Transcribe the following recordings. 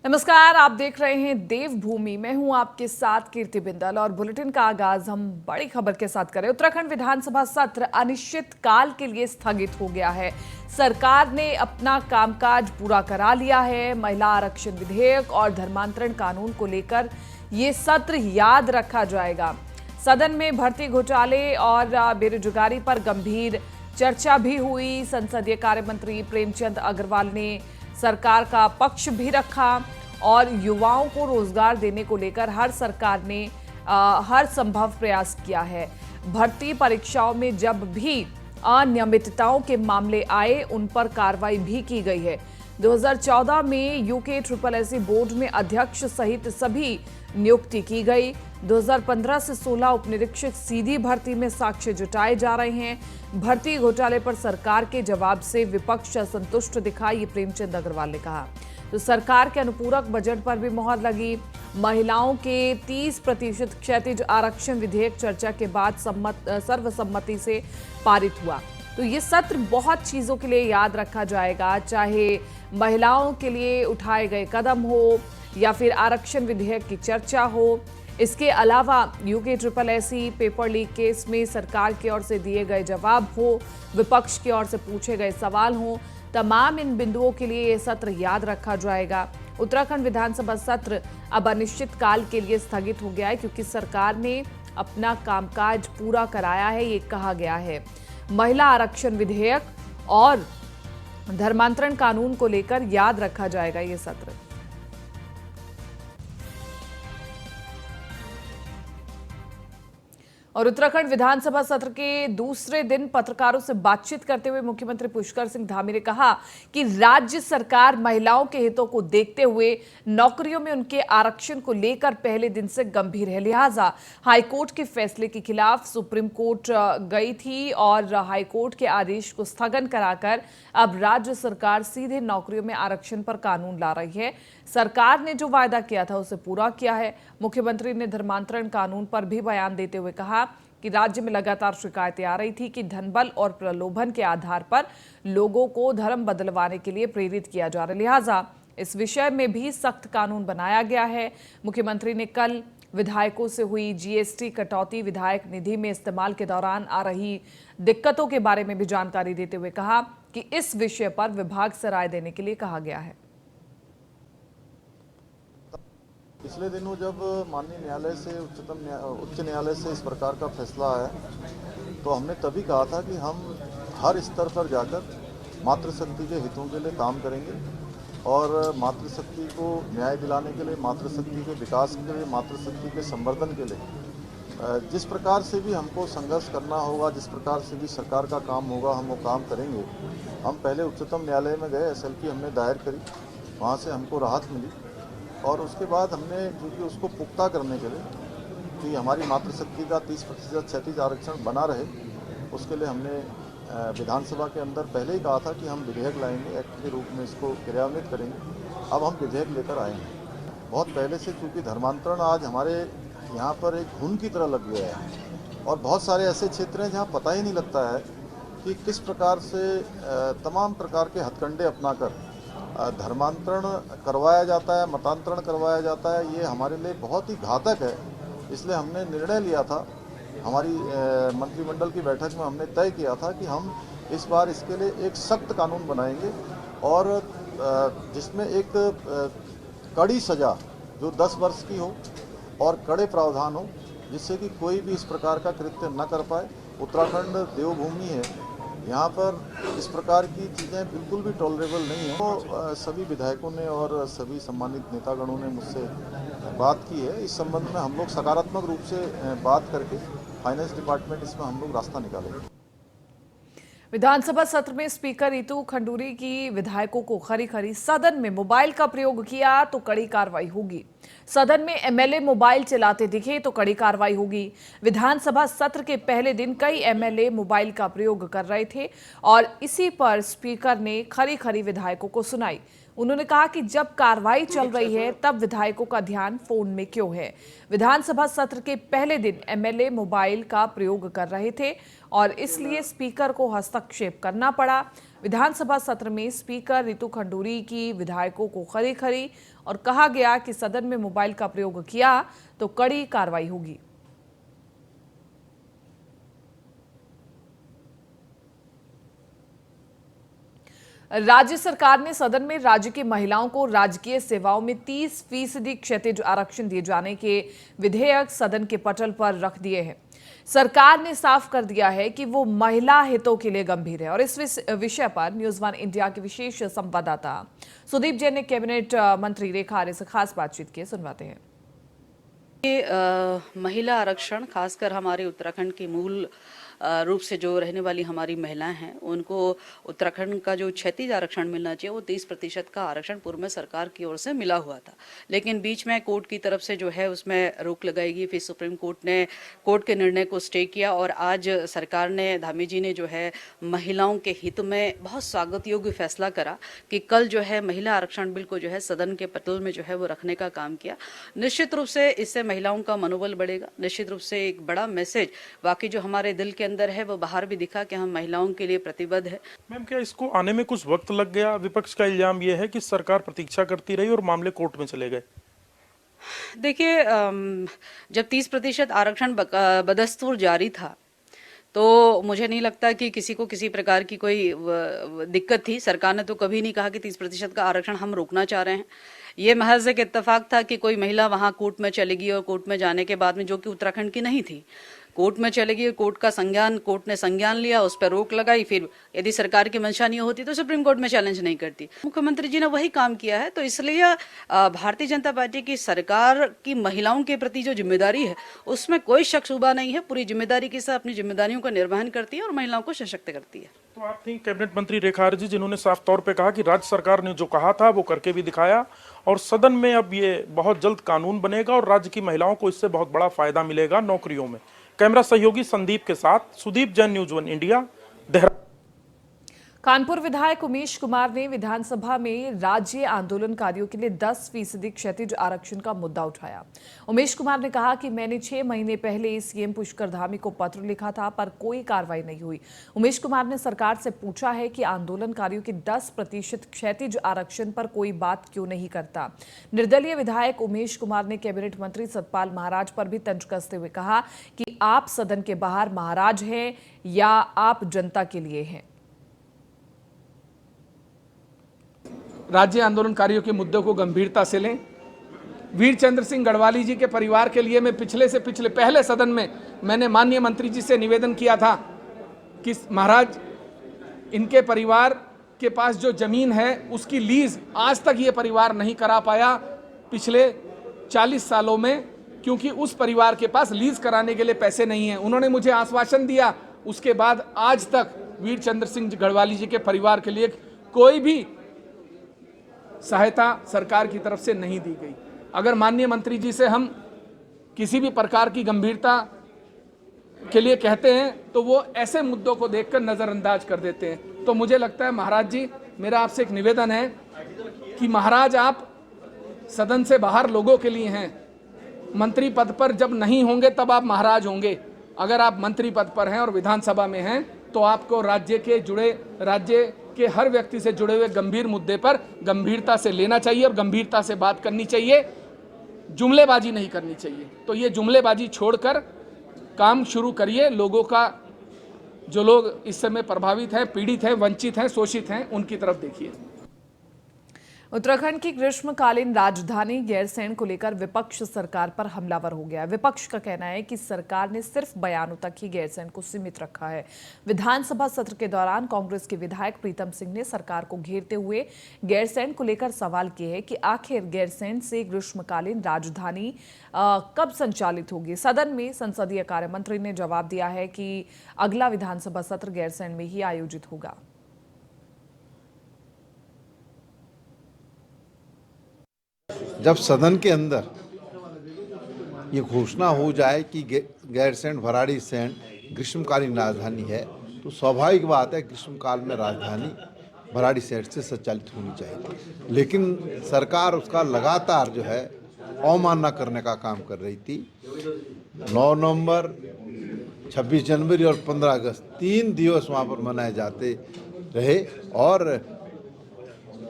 नमस्कार, आप देख रहे हैं देवभूमि। मैं हूं आपके साथ कीर्ति बिंदल और बुलेटिन का आगाज हम बड़ी खबर के साथ करें। उत्तराखंड विधानसभा सत्र अनिश्चित काल के लिए स्थगित हो गया है। सरकार ने अपना कामकाज पूरा करा लिया है। महिला आरक्षण विधेयक और धर्मांतरण कानून को लेकर ये सत्र याद रखा जाएगा। सदन में भर्ती घोटाले और बेरोजगारी पर गंभीर चर्चा भी हुई। संसदीय कार्य मंत्री प्रेमचंद अग्रवाल ने सरकार का पक्ष भी रखा और युवाओं को रोजगार देने को लेकर हर सरकार ने हर संभव प्रयास किया है। भर्ती परीक्षाओं में जब भी अनियमितताओं के मामले आए उन पर कार्रवाई भी की गई है। 2014 में यूके SSSC बोर्ड में अध्यक्ष सहित सभी नियुक्ति की गई। 2015 से 16 उपनिरीक्षक सीधी भर्ती में साक्ष्य जुटाए जा रहे हैं। भर्ती घोटाले पर सरकार के जवाब से विपक्ष असंतुष्ट दिखा, ये प्रेमचंद अग्रवाल ने कहा। तो सरकार के अनुपूरक बजट पर भी मोहर लगी। महिलाओं के 30% क्षैतिज आरक्षण विधेयक चर्चा के बाद सर्वसम्मति से पारित हुआ। तो ये सत्र बहुत चीजों के लिए याद रखा जाएगा, चाहे महिलाओं के लिए उठाए गए कदम हो या फिर आरक्षण विधेयक की चर्चा हो। इसके अलावा UK SSSC paper leak case में सरकार की ओर से दिए गए जवाब हो, विपक्ष की ओर से पूछे गए सवाल हो, तमाम इन बिंदुओं के लिए ये सत्र याद रखा जाएगा। उत्तराखंड विधानसभा सत्र अब अनिश्चित काल के लिए स्थगित हो गया है क्योंकि सरकार ने अपना कामकाज पूरा कराया है, ये कहा गया है। महिला आरक्षण विधेयक और धर्मांतरण कानून को लेकर याद रखा जाएगा ये सत्र। और उत्तराखंड विधानसभा सत्र के दूसरे दिन पत्रकारों से बातचीत करते हुए मुख्यमंत्री पुष्कर सिंह धामी ने कहा कि राज्य सरकार महिलाओं के हितों को देखते हुए नौकरियों में उनके आरक्षण को लेकर पहले दिन से गंभीर है। लिहाजा हाईकोर्ट के फैसले के खिलाफ सुप्रीम कोर्ट गई थी और हाईकोर्ट के आदेश को स्थगन कराकर अब राज्य सरकार सीधे नौकरियों में आरक्षण पर कानून ला रही है। सरकार ने जो वायदा किया था उसे पूरा किया है। मुख्यमंत्री ने धर्मांतरण कानून पर भी बयान देते हुए कहा कि राज्य में लगातार शिकायतें आ रही थी कि धनबल और प्रलोभन के आधार पर लोगों को धर्म बदलवाने के लिए प्रेरित किया जा रहा है। लिहाजा इस विषय में भी सख्त कानून बनाया गया है। मुख्यमंत्री ने कल विधायकों से हुई GST कटौती विधायक निधि में इस्तेमाल के दौरान आ रही दिक्कतों के बारे में भी जानकारी देते हुए कहा कि इस विषय पर विभाग से राय देने के लिए कहा गया है। पिछले दिनों जब माननीय न्यायालय से उच्च न्यायालय से इस प्रकार का फैसला आया तो हमने तभी कहा था कि हम हर स्तर पर जाकर मातृशक्ति के हितों के लिए काम करेंगे और मातृशक्ति को न्याय दिलाने के लिए, मातृशक्ति के विकास के लिए, मातृशक्ति के संवर्धन के लिए जिस प्रकार से भी हमको संघर्ष करना होगा, जिस प्रकार से भी सरकार का काम होगा, हम वो काम करेंगे। हम पहले उच्चतम न्यायालय में गए, SLP हमने दायर करी, वहाँ से हमको राहत मिली और उसके बाद हमने क्योंकि उसको पुख्ता करने के लिए कि हमारी मातृशक्ति का 30% क्षैतिज आरक्षण बना रहे, उसके लिए हमने विधानसभा के अंदर पहले ही कहा था कि हम विधेयक लाएंगे, एक्ट के रूप में इसको क्रियान्वित करेंगे। अब हम विधेयक लेकर आए हैं। बहुत पहले से चूँकि धर्मांतरण आज हमारे यहाँ पर एक घुन की तरह लग गया है और बहुत सारे ऐसे क्षेत्र हैं जहाँ पता ही नहीं लगता है कि किस प्रकार से तमाम प्रकार के हथकंडे अपनाकर धर्मांतरण करवाया जाता है, मतांतरण करवाया जाता है। ये हमारे लिए बहुत ही घातक है। इसलिए हमने निर्णय लिया था, हमारी मंत्रिमंडल की बैठक में हमने तय किया था कि हम इस बार इसके लिए एक सख्त कानून बनाएंगे और जिसमें एक कड़ी सज़ा जो 10 वर्ष की हो और कड़े प्रावधान हो, जिससे कि कोई भी इस प्रकार का कृत्य न कर पाए। उत्तराखंड देवभूमि है, यहाँ पर इस प्रकार की चीज़ें बिल्कुल भी टॉलरेबल नहीं है। तो सभी विधायकों ने और सभी सम्मानित नेतागणों ने मुझसे बात की है। इस संबंध में हम लोग सकारात्मक रूप से बात करके फाइनेंस डिपार्टमेंट इसमें हम लोग रास्ता निकालेंगे। विधानसभा सत्र में स्पीकर रितु खंडूरी की विधायकों को खरी खरी सदन में मोबाइल का प्रयोग किया तो कड़ी कार्रवाई होगी। सदन में MLA मोबाइल चलाते दिखे तो कड़ी कार्रवाई होगी। विधानसभा सत्र के पहले दिन कई MLA मोबाइल का प्रयोग कर रहे थे और इसी पर स्पीकर ने खरी खरी विधायकों को सुनाई। उन्होंने कहा कि जब कार्रवाई चल रही है तब विधायकों का ध्यान फोन में क्यों है। विधानसभा सत्र के पहले दिन MLA मोबाइल का प्रयोग कर रहे थे और इसलिए स्पीकर को हस्तक्षेप करना पड़ा। विधानसभा सत्र में स्पीकर रितु खंडूरी की विधायकों को खरी खरी और कहा गया कि सदन में मोबाइल का प्रयोग किया तो कड़ी कार्रवाई होगी। राज्य सरकार ने सदन में राज्य की महिलाओं को राजकीय सेवाओं में 30% क्षैतिज आरक्षण दिए जाने के विधेयक सदन के पटल पर रख दिए हैं। सरकार ने साफ कर दिया है कि वो महिला हितों के लिए गंभीर है और इस विषय पर न्यूज वन इंडिया के विशेष संवाददाता सुदीप जैन ने कैबिनेट मंत्री रेखा आर्य से खास बातचीत की, सुनवाते हैं। महिला आरक्षण खासकर हमारे उत्तराखंड की मूल रूप से जो रहने वाली हमारी महिलाएं हैं उनको उत्तराखंड का जो क्षैतिज आरक्षण मिलना चाहिए वो 30% का आरक्षण पूर्व में सरकार की ओर से मिला हुआ था, लेकिन बीच में कोर्ट की तरफ से जो है उसमें रोक लगाएगी। फिर सुप्रीम कोर्ट ने कोर्ट के निर्णय को स्टे किया और आज सरकार ने धामी जी ने जो है महिलाओं के हित में बहुत स्वागत योग्य फैसला करा कि कल जो है महिला आरक्षण बिल को जो है सदन के पटल में जो है वो रखने का काम किया। निश्चित रूप से इससे महिलाओं का मनोबल बढ़ेगा, निश्चित रूप से एक बड़ा मैसेज वाकई जो हमारे दिल के अंदर है वो बाहर भी दिखा कि हम महिलाओं के लिए प्रतिबद्ध है। मैम, क्या इसको आने में कुछ वक्त लग गया? विपक्ष का इल्जाम यह है कि सरकार प्रतीक्षा करती रही और मामले कोर्ट में चले गए। देखिए, जब 30% आरक्षण बदस्तूर जारी था तो मुझे नहीं लगता कि किसी को किसी प्रकार की कोई दिक्कत थी। सरकार ने तो कभी नहीं कहा कि 30% का आरक्षण हम रोकना चाह रहे हैं। ये महज एक इत्तेफाक था कि कोई महिला वहां कोर्ट में चलेगी और कोर्ट में जाने के बाद में, जो कि उत्तराखंड की नहीं थी, कोर्ट में चलेगी, कोर्ट ने संज्ञान लिया, उस पर रोक लगाई। फिर यदि सरकार की मंशा नहीं होती तो सुप्रीम कोर्ट में चैलेंज नहीं करती। मुख्यमंत्री जी ने वही काम किया है, तो इसलिए भारतीय जनता पार्टी की सरकार की महिलाओं के प्रति जो जिम्मेदारी है उसमें कोई शक शुबा नहीं है। पूरी जिम्मेदारी के साथ अपनी जिम्मेदारियों का निर्वहन करती है और महिलाओं को सशक्त करती है। तो आप थी कैबिनेट मंत्री रेखा आर्य जी, जिन्होंने साफ तौर पे कहा कि राज्य सरकार ने जो कहा था वो करके भी दिखाया और सदन में अब ये बहुत जल्द कानून बनेगा और राज्य की महिलाओं को इससे बहुत बड़ा फायदा मिलेगा नौकरियों में। कैमरा सहयोगी संदीप के साथ Sudeep Jain, news one India, Dehradun. Kanpur विधायक उमेश कुमार ने विधानसभा में राज्य आंदोलनकारियों के लिए 10% क्षैतिज आरक्षण का मुद्दा उठाया। उमेश कुमार ने कहा कि मैंने 6 महीने पहले सीएम पुष्कर धामी को पत्र लिखा था पर कोई कार्रवाई नहीं हुई। उमेश कुमार ने सरकार से पूछा है कि आंदोलनकारियों के 10% क्षैतिज आरक्षण पर कोई बात क्यों नहीं करता। निर्दलीय विधायक उमेश कुमार ने कैबिनेट मंत्री सतपाल महाराज पर भी तंज कसते हुए कहा कि आप सदन के बाहर महाराज हैं या आप जनता के लिए हैं। राज्य आंदोलनकारियों के मुद्दों को गंभीरता से लें। वीर चंद्र सिंह गढ़वाली जी के परिवार के लिए मैं पहले सदन में मैंने माननीय मंत्री जी से निवेदन किया था कि महाराज, इनके परिवार के पास जो जमीन है उसकी लीज आज तक ये परिवार नहीं करा पाया पिछले 40 सालों में, क्योंकि उस परिवार के पास लीज कराने के लिए पैसे नहीं हैं। उन्होंने मुझे आश्वासन दिया, उसके बाद आज तक वीर चंद्र सिंह गढ़वाली जी के परिवार के लिए कोई भी सहायता सरकार की तरफ से नहीं दी गई। अगर माननीय मंत्री जी से हम किसी भी प्रकार की गंभीरता के लिए कहते हैं तो वो ऐसे मुद्दों को देखकर नज़रअंदाज कर देते हैं। तो मुझे लगता है महाराज जी, मेरा आपसे एक निवेदन है कि महाराज, आप सदन से बाहर लोगों के लिए हैं। मंत्री पद पर जब नहीं होंगे तब आप महाराज होंगे। अगर आप मंत्री पद पर हैं और विधानसभा में हैं तो आपको राज्य के हर व्यक्ति से जुड़े हुए गंभीर मुद्दे पर गंभीरता से लेना चाहिए और गंभीरता से बात करनी चाहिए, जुमलेबाजी नहीं करनी चाहिए। तो ये जुमलेबाजी छोड़कर काम शुरू करिए। लोगों का, जो लोग इस समय प्रभावित हैं, पीड़ित हैं, वंचित हैं, शोषित हैं, उनकी तरफ देखिए। उत्तराखंड की ग्रीष्मकालीन राजधानी गैरसैंण को लेकर विपक्ष सरकार पर हमलावर हो गया। विपक्ष का कहना है कि सरकार ने सिर्फ बयानों तक ही गैरसैंण को सीमित रखा है। विधानसभा सत्र के दौरान कांग्रेस के विधायक प्रीतम सिंह ने सरकार को घेरते हुए गैरसैंण को लेकर सवाल किए हैं कि आखिर गैरसैंण से ग्रीष्मकालीन राजधानी कब संचालित होगी। सदन में संसदीय कार्य मंत्री ने जवाब दिया है कि अगला विधानसभा सत्र गैरसैंण में ही आयोजित होगा। जब सदन के अंदर ये घोषणा हो जाए कि गैरसैंण भराड़ीसैंण ग्रीष्मकालीन राजधानी है, तो स्वाभाविक बात है ग्रीष्मकाल में राजधानी भराड़ीसैंण से संचालित होनी चाहिए। लेकिन सरकार उसका लगातार जो है अवमानना करने का काम कर रही थी। 9 नवंबर, 26 जनवरी और 15 अगस्त 3 दिवस वहाँ पर मनाए जाते, रहे और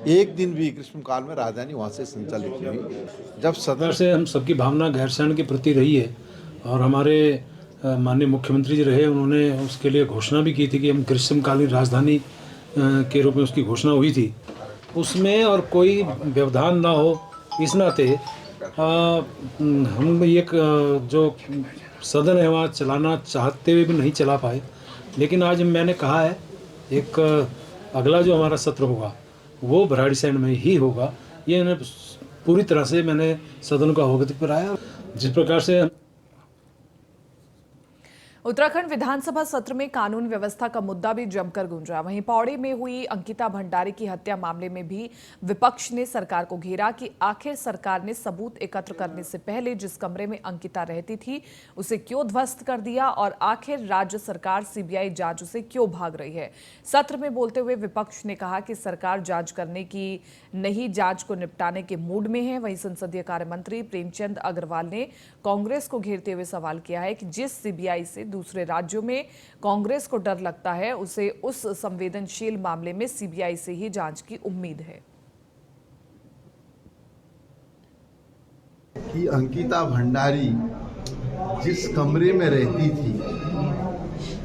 एक दिन भी ग्रीष्मकाल में राजधानी वहाँ से संचालित हुई। जब सदन से हम सबकी भावना गैरसैंण के प्रति रही है और हमारे माननीय मुख्यमंत्री जी रहे, उन्होंने उसके लिए घोषणा भी की थी कि हम ग्रीष्मकालीन राजधानी के रूप में उसकी घोषणा हुई थी, उसमें और कोई व्यवधान ना हो इस नाते हम एक जो सदन है वहाँ चलाना चाहते हुए भी नहीं चला पाए। लेकिन आज मैंने कहा है एक अगला जो हमारा सत्र होगा वो भराड़ीसैंण में ही होगा, ये पूरी तरह से मैंने सदन को अवगत कराया। जिस प्रकार से उत्तराखंड विधानसभा सत्र में कानून व्यवस्था का मुद्दा भी जमकर गूंजा। वहीं पौड़ी में हुई अंकिता भंडारी की हत्या मामले में भी विपक्ष ने सरकार को घेरा कि आखिर सरकार ने सबूत एकत्र करने से पहले जिस कमरे में अंकिता रहती थी उसे क्यों ध्वस्त कर दिया और आखिर राज्य सरकार सीबीआई जांच से क्यों भाग रही है। सत्र में बोलते हुए विपक्ष ने कहा कि सरकार जांच करने की नहीं, जांच को निपटाने के मूड में है। वहीं संसदीय कार्य मंत्री प्रेमचंद अग्रवाल ने कांग्रेस को घेरते हुए सवाल किया है कि जिस सीबीआई से दूसरे राज्यों में कांग्रेस को डर लगता है उसे उस संवेदनशील मामले में सीबीआई से ही जांच की उम्मीद है। कि अंकिता भंडारी जिस कमरे में रहती थी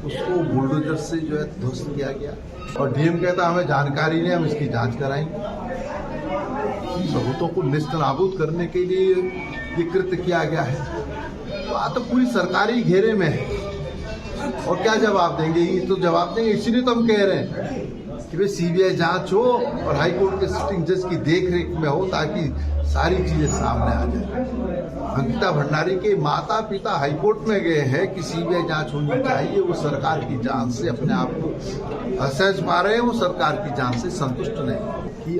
उसको बुलडोजर से जो है ध्वस्त किया गया और डीएम कहता हमें जानकारी नहीं, हम इसकी जांच कराएंगे। सबूतों को नेस्तनाबूद करने के लिए ये कृत्य किया गया है। तो पूरी सरकारी घेरे में है और क्या जवाब देंगे? ये तो जवाब देंगे। इसीलिए तो हम कह रहे हैं कि भाई सीबीआई जांच हो और हाईकोर्ट के सिटिंग जज की देखरेख में हो ताकि सारी चीजें सामने आ जाए। अंकिता भंडारी के माता पिता हाईकोर्ट में गए हैं कि सीबीआई जांच होनी चाहिए, वो सरकार की जांच से अपने आप को असहज पा रहे हैं, वो सरकार की जांच से संतुष्ट नहीं।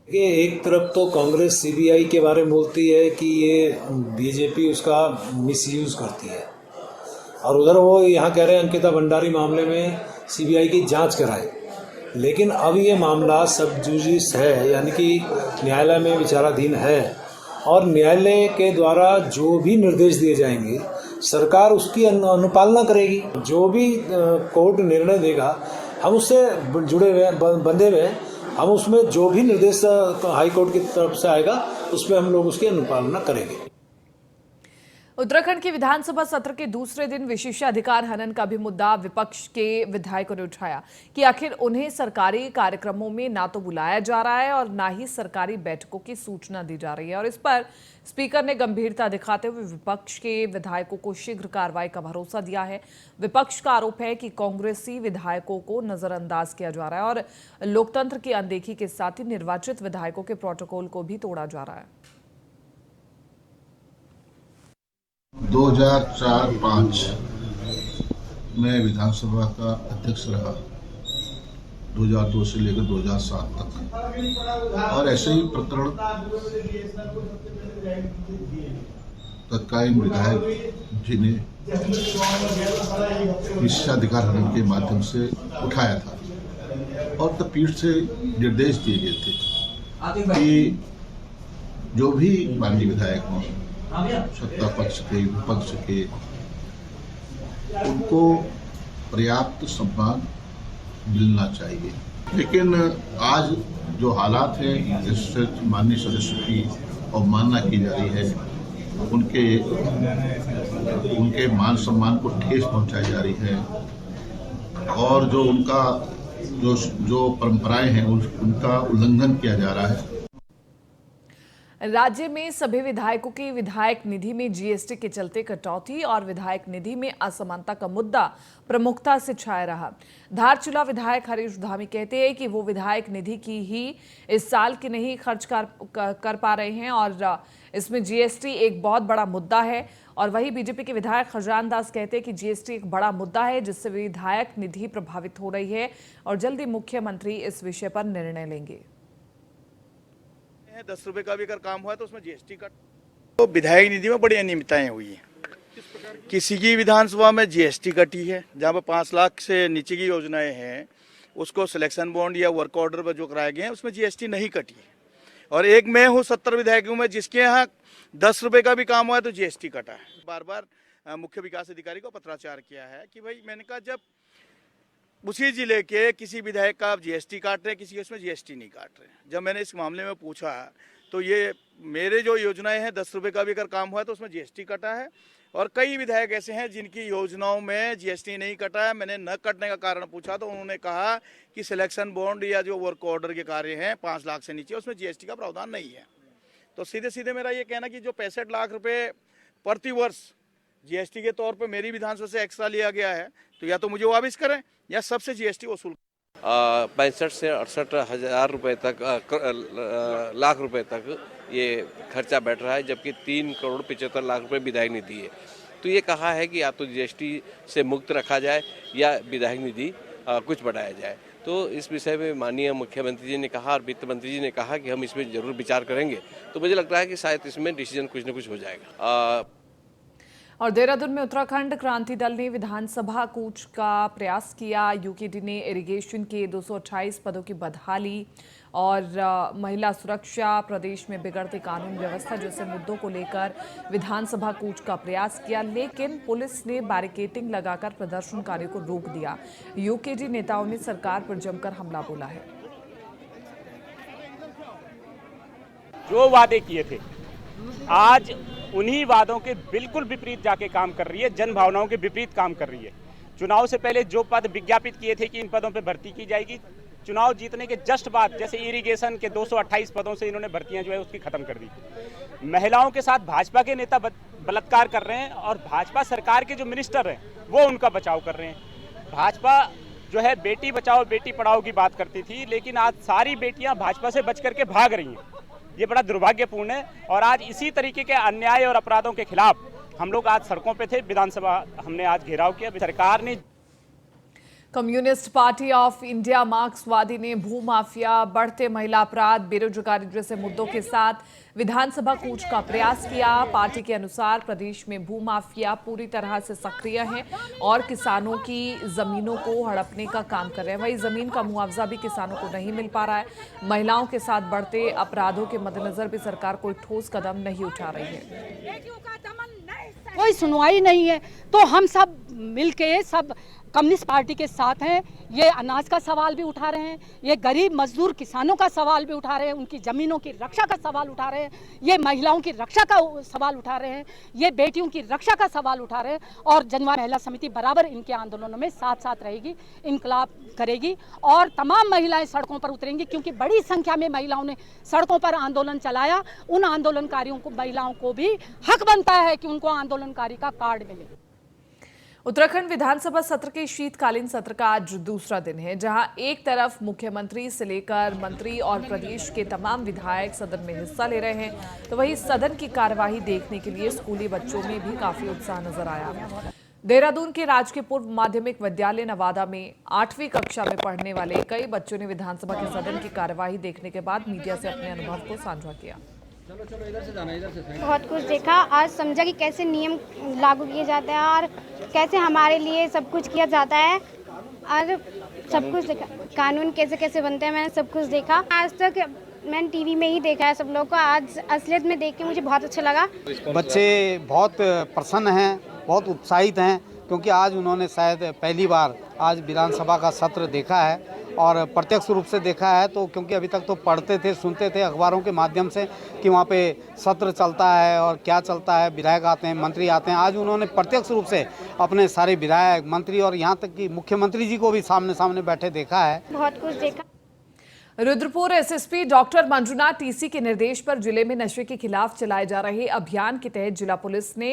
एक तरफ तो कांग्रेस सीबीआई के बारे में बोलती है कि ये बीजेपी उसका मिसयूज करती है और उधर वो यहाँ कह रहे हैं अंकिता भंडारी मामले में सीबीआई की जांच कराए। लेकिन अब ये मामला सब जुडिस है, यानी कि न्यायालय में विचाराधीन है और न्यायालय के द्वारा जो भी निर्देश दिए जाएंगे सरकार उसकी अनुपालना करेगी। जो भी कोर्ट निर्णय देगा हम उससे जुड़े हुए बंधे हुए, हम उसमें जो भी निर्देश हाई कोर्ट की तरफ से आएगा उसमें हम लोग उसकी अनुपालना करेंगे। उत्तराखंड के विधानसभा सत्र के दूसरे दिन विशेषाधिकार हनन का भी मुद्दा विपक्ष के विधायकों ने उठाया कि आखिर उन्हें सरकारी कार्यक्रमों में ना तो बुलाया जा रहा है और ना ही सरकारी बैठकों की सूचना दी जा रही है। और इस पर स्पीकर ने गंभीरता दिखाते हुए विपक्ष के विधायकों को शीघ्र कार्रवाई का भरोसा दिया है। विपक्ष का आरोप है कि कांग्रेसी विधायकों को नजरअंदाज किया जा रहा है और लोकतंत्र की अनदेखी के साथ ही निर्वाचित विधायकों के प्रोटोकॉल को भी तोड़ा जा रहा है। 2004-05 में विधानसभा का अध्यक्ष रहा, 2002 से लेकर 2007 तक, और ऐसे ही प्रकरण तत्कालीन विधायक जी ने विशेषाधिकार हनन के माध्यम से उठाया था और तब पीठ से निर्देश दिए गए थे कि जो भी माननीय विधायक हों, सत्ता पक्ष के विपक्ष के, उनको पर्याप्त सम्मान मिलना चाहिए। लेकिन आज जो हालात हैं जिससे माननीय सदस्य की अवमानना की जा रही है, उनके मान सम्मान को ठेस पहुंचाई जा रही है और जो उनका जो परंपराएं हैं उनका उल्लंघन किया जा रहा है। राज्य में सभी विधायकों की विधायक निधि में जीएसटी के चलते कटौती और विधायक निधि में असमानता का मुद्दा प्रमुखता से छाया रहा। धारचूला विधायक हरीश धामी कहते हैं कि वो विधायक निधि की ही इस साल की नहीं खर्च कर पा रहे हैं और इसमें जीएसटी एक बहुत बड़ा मुद्दा है। और वही बीजेपी के विधायक खजान दास कहते हैं कि जीएसटी एक बड़ा मुद्दा है जिससे विधायक निधि प्रभावित हो रही है और जल्दी मुख्यमंत्री इस विषय पर निर्णय लेंगे। 10 रुपए का भी अगर काम हुआ तो उसमें जीएसटी कट। तो विधायक निधि में बड़ी अनियमितताएं हुई हैं। किसी की विधानसभा में जीएसटी कटी है, जहां पर 5 लाख से नीचे की योजनाएं हैं उसको सिलेक्शन बॉन्ड या वर्क ऑर्डर पर जो कराए गए हैं उसमें जीएसटी नहीं कटी है। और एक मैं हूँ 70 विधायकों में जिसके यहाँ 10 रुपए का भी काम हुआ है तो जीएसटी कटा है। बार बार मुख्य विकास अधिकारी को पत्राचार किया है कि भाई मैंने कहा जब उसी जिले के किसी विधायक का आप जीएसटी काट रहे हैं, किसी उसमें जीएसटी नहीं काट रहे हैं। जब मैंने इस मामले में पूछा तो ये मेरे जो योजनाएं हैं 10 रुपए का भी अगर काम हुआ है तो उसमें जीएसटी कटा है, और कई विधायक ऐसे हैं जिनकी योजनाओं में जीएसटी नहीं कटा है। मैंने न कटने का कारण पूछा तो उन्होंने कहा कि सिलेक्शन बॉन्ड या जो वर्क ऑर्डर के कार्य हैं 5 लाख से नीचे उसमें जीएसटी का प्रावधान नहीं है। तो सीधे सीधे मेरा ये कहना कि जो 65 लाख रुपए प्रति वर्ष जीएसटी के तौर पर मेरी विधानसभा से एक्स्ट्रा लिया गया है, तो या तो मुझे वापस करें या सबसे जीएसटी वसूल 65 से 68 हजार रुपए तक लाख रुपए तक ये खर्चा बैठ रहा है, जबकि 3 करोड़ 75 लाख रुपए विधायक निधि है। तो ये कहा है कि या तो जीएसटी से मुक्त रखा जाए या विधायक निधि कुछ बढ़ाया जाए। तो इस विषय में माननीय मुख्यमंत्री जी ने कहा और वित्त मंत्री जी ने कहा कि हम इसमें जरूर विचार करेंगे। तो मुझे लगता है कि शायद इसमें डिसीजन कुछ न कुछ हो जाएगा। और देहरादून में उत्तराखंड क्रांति दल ने विधानसभा कूच का प्रयास किया। यूकेडी ने इरिगेशन के 228 पदों की बदहाली और महिला सुरक्षा, प्रदेश में बिगड़ती कानून व्यवस्था जैसे मुद्दों को लेकर विधानसभा कूच का प्रयास किया, लेकिन पुलिस ने बैरिकेडिंग लगाकर प्रदर्शनकारियों को रोक दिया। यूकेडी नेताओं ने सरकार पर जमकर हमला बोला है। जो वादे किए थे आज उन्हीं वादों के बिल्कुल विपरीत जाके काम कर रही है, जन भावनाओं के विपरीत काम कर रही है। चुनाव से पहले जो पद विज्ञापित किए थे कि इन पदों पे भर्ती की जाएगी, चुनाव जीतने के जस्ट बाद जैसे इरिगेशन के 228 पदों से इन्होंने भर्तियां जो है उसकी खत्म कर दी। महिलाओं के साथ भाजपा के नेता बलात्कार कर रहे हैं और भाजपा सरकार के जो मिनिस्टर हैं वो उनका बचाव कर रहे हैं। भाजपा जो है बेटी बचाओ बेटी पढ़ाओ की बात करती थी, लेकिन आज सारी बेटियां भाजपा से बच करके भाग रही हैं। ये बड़ा दुर्भाग्यपूर्ण है और आज इसी तरीके के अन्याय और अपराधों के खिलाफ हम लोग आज सड़कों पे थे। विधानसभा हमने आज घेराव किया। सरकार ने कम्युनिस्ट पार्टी ऑफ इंडिया मार्क्सवादी ने भूमाफिया, बढ़ते महिला अपराध, बेरोजगारी जैसे मुद्दों के साथ विधानसभा कूच का प्रयास किया। पार्टी के अनुसार प्रदेश में भूमाफिया पूरी तरह से सक्रिय हैं और किसानों की जमीनों को हड़पने का काम कर रहे हैं। वहीं जमीन का मुआवजा भी किसानों को नहीं मिल पा रहा है। महिलाओं के साथ बढ़ते अपराधों के मद्देनजर भी सरकार कोई ठोस कदम नहीं उठा रही है। कोई सुनवाई नहीं है, तो हम सब मिलके सब कम्युनिस्ट पार्टी के साथ हैं। ये अनाज का सवाल भी उठा रहे हैं, ये गरीब मजदूर किसानों का सवाल भी उठा रहे हैं, उनकी ज़मीनों की रक्षा का सवाल उठा रहे हैं, ये महिलाओं की रक्षा का सवाल उठा रहे हैं, ये बेटियों की रक्षा का सवाल उठा रहे हैं। और जनवाद महिला समिति बराबर इनके आंदोलनों में साथ साथ रहेगी, इनकलाब करेगी और तमाम महिलाएं सड़कों पर उतरेंगी, क्योंकि बड़ी संख्या में महिलाओं ने सड़कों पर आंदोलन चलाया। उन आंदोलनकारियों को, महिलाओं को भी हक बनता है कि उनको आंदोलनकारी का कार्ड मिले। उत्तराखंड विधानसभा सत्र के शीतकालीन सत्र का आज दूसरा दिन है, जहां एक तरफ मुख्यमंत्री से लेकर मंत्री और प्रदेश के तमाम विधायक सदन में हिस्सा ले रहे हैं, तो वहीं सदन की कार्यवाही देखने के लिए स्कूली बच्चों में भी काफी उत्साह नजर आया। देहरादून के राजकीय पूर्व माध्यमिक विद्यालय नवादा में 8वीं कक्षा में पढ़ने वाले कई बच्चों ने विधानसभा के सदन की कार्यवाही देखने के बाद मीडिया से अपने अनुभव को साझा किया। बहुत कुछ देखा, आज समझा कि कैसे नियम लागू किए जाते हैं और कैसे हमारे लिए सब कुछ किया जाता है और सब कुछ देखा, कानून कैसे कैसे बनते हैं, मैंने सब कुछ देखा। आज तक मैंने टीवी में ही देखा है सब लोग को, आज असलियत में देख के मुझे बहुत अच्छा लगा। बच्चे बहुत प्रसन्न हैं, बहुत उत्साहित हैं, क्योंकि आज उन्होंने शायद पहली बार आज विधानसभा का सत्र देखा है और प्रत्यक्ष रूप से देखा है। तो क्योंकि अभी तक तो पढ़ते थे, सुनते थे अखबारों के माध्यम से कि वहाँ पे सत्र चलता है और क्या चलता है, विधायक आते हैं, मंत्री आते हैं। आज उन्होंने प्रत्यक्ष रूप से अपने सारे विधायक, मंत्री और यहाँ तक कि मुख्यमंत्री जी को भी सामने सामने बैठे देखा है। बहुत कुछ देखा। Rudrapur SSP doctor Manjunath TC के निर्देश पर जिले में नशे के खिलाफ चलाए जा रहे अभियान के तहत जिला पुलिस ने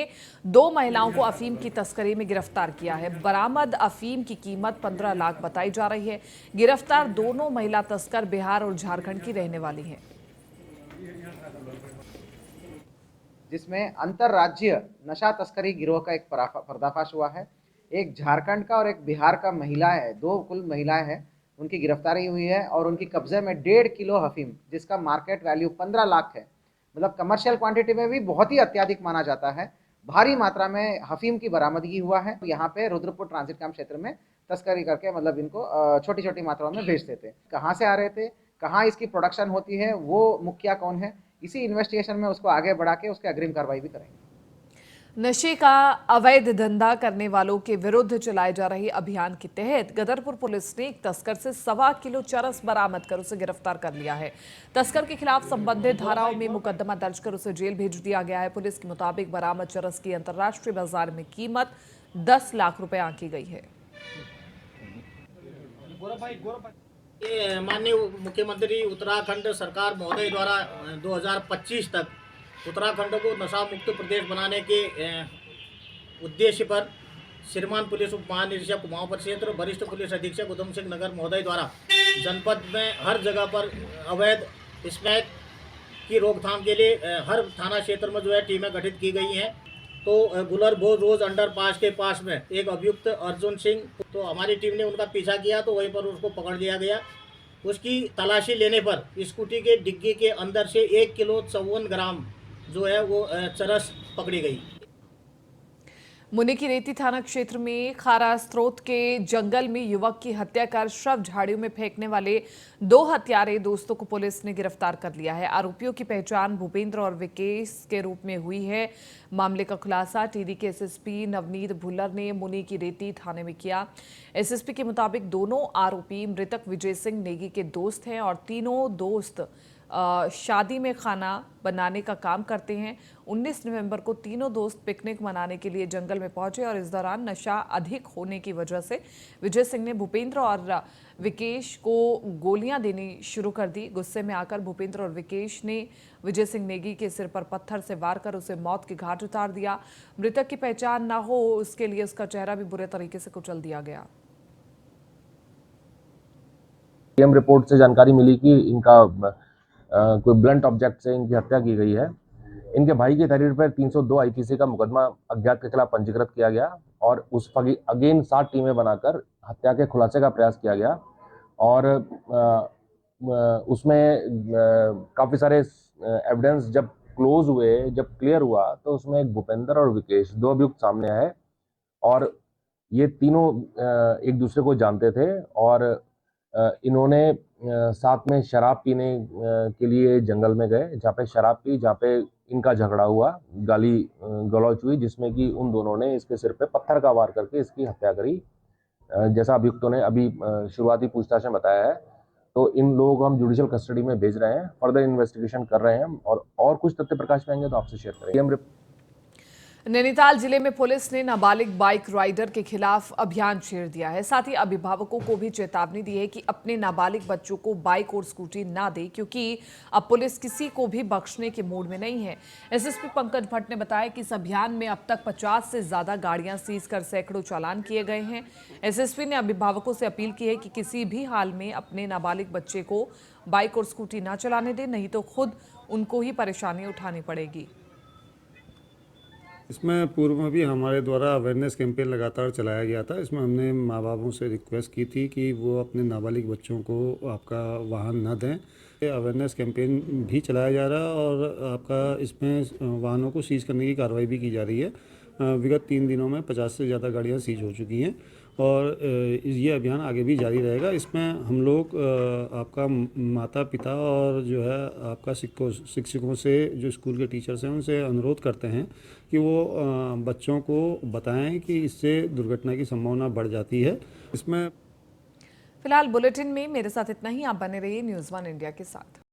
2 महिलाओं को अफीम की तस्करी में गिरफ्तार किया है। बरामद अफीम की कीमत 15 लाख बताई जा रही है। गिरफ्तार दोनों महिला तस्कर बिहार और झारखंड की रहने वाली हैं, जिसमें अंतरराज्यीय नशा तस्करी गिरोह का एक पर्दाफाश हुआ है। एक झारखंड का और एक बिहार का महिला है, 2 कुल महिलाएं हैं, उनकी गिरफ्तारी हुई है और उनकी कब्जे में 1.5 किलो अफीम, जिसका मार्केट वैल्यू 15 लाख है, मतलब कमर्शियल क्वांटिटी में भी बहुत ही अत्यधिक माना जाता है। भारी मात्रा में अफीम की बरामदगी हुआ है। यहाँ पे रुद्रपुर ट्रांजिट कैंप क्षेत्र में तस्करी करके मतलब इनको छोटी छोटी मात्राओं में बेचते थे। कहाँ से आ रहे थे, कहाँ इसकी प्रोडक्शन होती है, वो मुखिया कौन है, इसी इन्वेस्टिगेशन में उसको आगे बढ़ा के उसके अग्रिम कार्रवाई भी करेंगे। नशे का अवैध धंधा करने वालों के विरुद्ध चलाए जा रहे अभियान के तहत गदरपुर पुलिस ने एक तस्कर से 1.25 किलो चरस बरामद कर उसे गिरफ्तार कर लिया है। तस्कर के खिलाफ संबंधित धाराओं में मुकदमा दर्ज कर उसे जेल भेज दिया गया है। पुलिस के मुताबिक बरामद चरस की अंतर्राष्ट्रीय बाजार में कीमत 10 लाख रुपए आंकी गई है। माननीय मुख्यमंत्री उत्तराखंड सरकार महोदय द्वारा 2025 तक उत्तराखंड को नशा मुक्त प्रदेश बनाने के उद्देश्य पर श्रीमान पुलिस उप महानिरीक्षक कुमाऊं परिक्षेत्र वरिष्ठ पुलिस अधीक्षक उधम सिंह नगर महोदय द्वारा जनपद में हर जगह पर अवैध स्मैक की रोकथाम के लिए हर थाना क्षेत्र में जो है टीमें गठित की गई हैं। तो गुलर भोज रोज अंडरपास के पास में एक अभियुक्त अर्जुन सिंह, तो हमारी टीम ने उनका पीछा किया तो वहीं पर उसको पकड़ लिया गया। उसकी तलाशी लेने पर स्कूटी के डिग्गी के अंदर से 1 किलो 54 ग्राम जो है वो चरस पकड़ी गई। मुनिकीरेती थाना क्षेत्र में खारा स्रोत के जंगल में युवक की हत्या कर शव झाड़ियों में फेंकने वाले 2 हत्यारे दोस्तों को पुलिस ने गिरफ्तार कर लिया है। आरोपियों की पहचान भूपेंद्र और विकेश के रूप में हुई है। मामले का खुलासा टीडी के एसएसपी नवनीत भुल्लर ने मुनिकीरेती थाने में किया। एसएसपी के मुताबिक दोनों आरोपी मृतक विजय सिंह नेगी के दोस्त हैं और तीनों दोस्त शादी में खाना बनाने का काम करते हैं। 19 नवंबर को तीनों दोस्त पिकनिक मनाने के लिए जंगल में पहुंचे और इस दौरान नशा अधिक होने की वजह से विजय सिंह ने भूपेंद्र और विकेश को गोलियां देनी शुरू कर दी। गुस्से में आकर भूपेंद्र और विकेश ने विजय सिंह नेगी के सिर पर पत्थर से वार कर उसे मौत के घाट उतार दिया। मृतक की पहचान न हो उसके लिए उसका चेहरा भी बुरे तरीके से कुचल दिया गया। रिपोर्ट से जानकारी मिली कि इनका कोई ब्लंट ऑब्जेक्ट से इनकी हत्या की गई है। इनके भाई की तहरीर पर 302 आईपीसी का मुकदमा अज्ञात के खिलाफ पंजीकृत किया गया और उस अगेन 7 टीमें बनाकर हत्या के खुलासे का प्रयास किया गया और उसमें काफ़ी सारे एविडेंस जब क्लोज हुए, जब क्लियर हुआ तो उसमें एक भूपेंद्र और विकेश 2 अभियुक्त सामने आए और ये तीनों एक दूसरे को जानते थे और इन्होंने साथ में शराब पीने के लिए जंगल में गए, जहाँ पे शराब पी, जहाँ पे इनका झगड़ा हुआ, गाली गलौच हुई, जिसमें कि उन दोनों ने इसके सिर पे पत्थर का वार करके इसकी हत्या करी, जैसा अभियुक्तों ने अभी शुरुआती पूछताछ में बताया है। तो इन लोगों को हम जुडिशियल कस्टडी में भेज रहे हैं, फर्दर इन्वेस्टिगेशन कर रहे हैं और कुछ तथ्य प्रकाश में आएंगे तो आपसे शेयर करेंगे। नैनीताल जिले में पुलिस ने नाबालिग बाइक राइडर के खिलाफ अभियान छेड़ दिया है। साथ ही अभिभावकों को भी चेतावनी दी है कि अपने नाबालिग बच्चों को बाइक और स्कूटी ना दे, क्योंकि अब पुलिस किसी को भी बख्शने के मूड में नहीं है। एसएसपी पंकज भट्ट ने बताया कि इस अभियान में अब तक 50 से ज्यादा गाड़ियां सीज कर सैकड़ों चालान किए गए हैं। एसएसपी ने अभिभावकों से अपील की है कि किसी भी हाल में अपने नाबालिग बच्चे को बाइक और स्कूटी ना चलाने दें, नहीं तो खुद उनको ही परेशानी उठानी पड़ेगी। इसमें पूर्व में भी हमारे द्वारा अवेयरनेस कैंपेन लगातार चलाया गया था। इसमें हमने माँ बापों से रिक्वेस्ट की थी कि वो अपने नाबालिग बच्चों को आपका वाहन न दें। अवेयरनेस कैंपेन भी चलाया जा रहा है और आपका इसमें वाहनों को सीज करने की कार्रवाई भी की जा रही है। विगत 3 दिनों में 50 से ज़्यादा गाड़ियाँ सीज हो चुकी हैं और ये अभियान आगे भी जारी रहेगा। इसमें हम लोग आपका माता पिता और जो है आपका शिक्षकों से, जो स्कूल के टीचर्स हैं, उनसे अनुरोध करते हैं कि वो बच्चों को बताएं कि इससे दुर्घटना की संभावना बढ़ जाती है। इसमें फिलहाल बुलेटिन में मेरे साथ इतना ही। आप बने रहिए न्यूज़ 1 इंडिया के साथ।